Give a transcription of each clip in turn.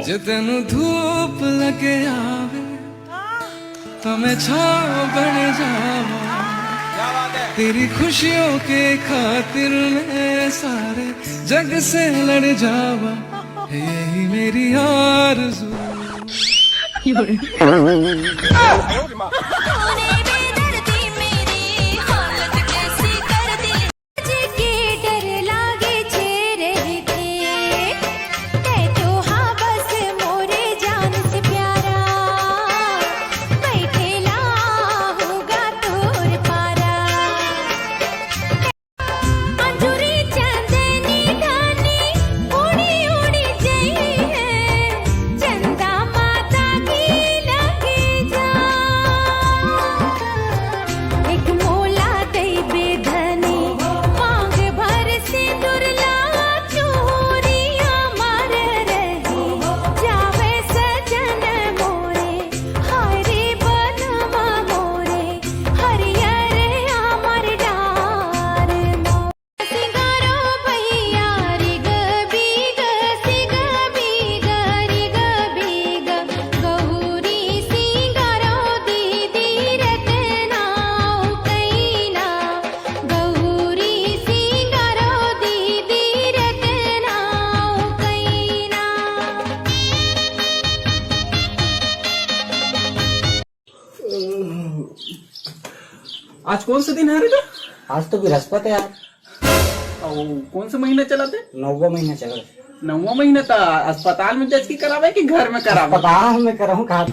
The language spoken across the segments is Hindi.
जे तेनू धूप लगे आवे तो मैं छाव बन जावा, तेरी खुशियों के खातिर मैं सारे जग से लड़ जावा, यही मेरी आरज़ू। आज कौन सा दिन है रे? आज तो बृहस्पति है यार। कौन सा महीना चला थे? 9वां महीना चल रहा। 9वां महीना था। अस्पताल में जज की करावे कि घर में करावे? अस्पताल में कराऊं कहा।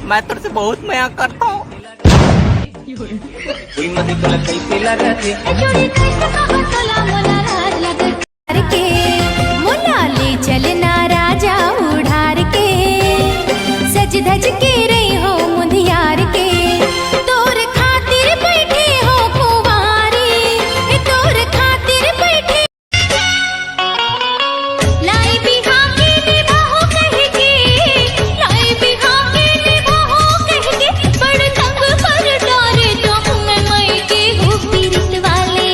मैं तुझसे से बहुत माया करता हूँ। चलना राजा उड़ार के, सज धज के रही हो मुंदियार के, तोर खातिर बैठे हो कुंवारी, तोर खातिर बैठे लाई बिहा के निभाओ कह के, लाई बिहा के निभाओ कह के, बड़ तंग कर डारे तो मैं मई के हो पीरित वाले।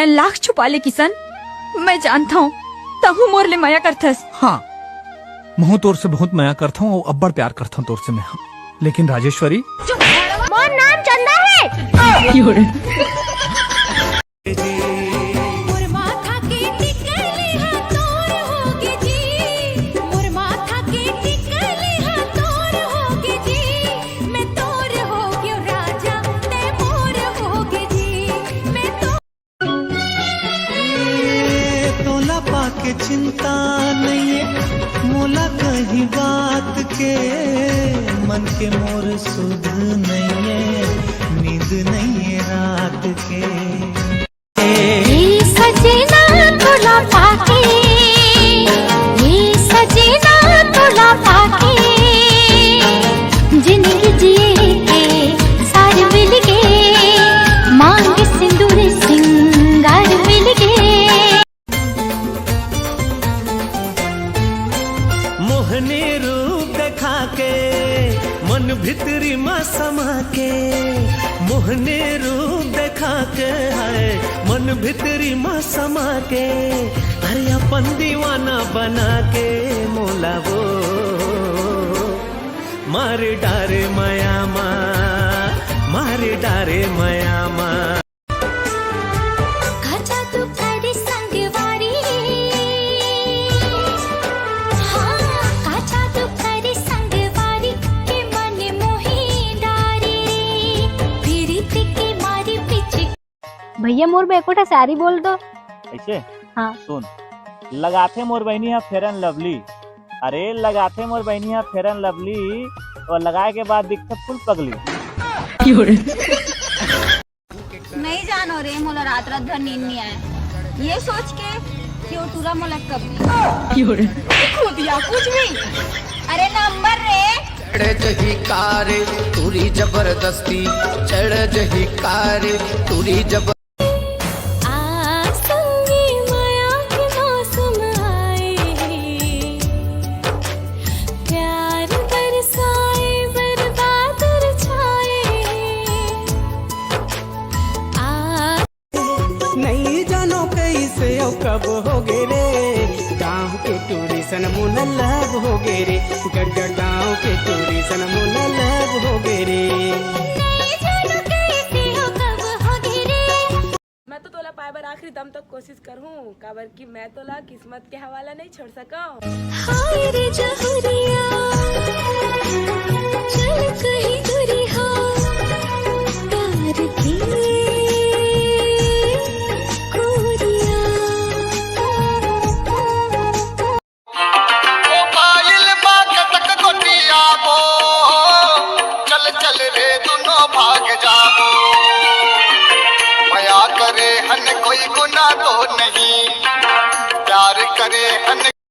लाख छुपा ले किसन, मैं जानता हूँ तहु मोर ले माया करथस। हाँ, महू तोर से बहुत माया करता हूँ और अब्बड़ प्यार करता हूँ तोर से मैं। लेकिन राजेश्वरी, मोर नाम चंदा है। के चिंता नहीं है मोला कहीं बात के, मन के मोर सुध नहीं है, नींद नहीं है रात के। ये सजना तोला पाके, ये सजना तोला पाके, जिंदगी जिए के सार मिल गे, मांग सिंदूर सिंगार मिल गे। मोहनी रूप देखा के मन भितरी में समा के, मोहनी रूप देखा के है मन भितरी में समा के, अरे अपन दीवाना बना के मोला वो मारे डारे माया मा, मारे डारे माया मा। भैया मोर बेकोटा सारी बोल दो। ऐसे हाँ। सुन, लगाते मोर बहनी है फेयर एंड लवली। अरे लगाते मोर बहनी है फेयर एंड लवली और लगाए के बाद दिखते फुल पगली। नहीं जानो रे, मोला रात रात भर नींद नहीं आया, ये सोच के कि वो तुरा मोला कब खुदिया कुछ भी। अरे नंबर रे चढ़ जही कारे तुरी जबरदस्ती, चढ़ जही कारे तुरी जबर कब हो गे रे गाँव के टूरिसन मुन लब हो गे रे, गाँव के टूरिसन मुन लब हो गे रे। मैं तो तोला पाए बर आखिरी दम तक कोशिश करूँ, काबर कि मैं तोला किस्मत के हवाला नहीं छोड़ सका। हाय रे जहुरिया चल कहीं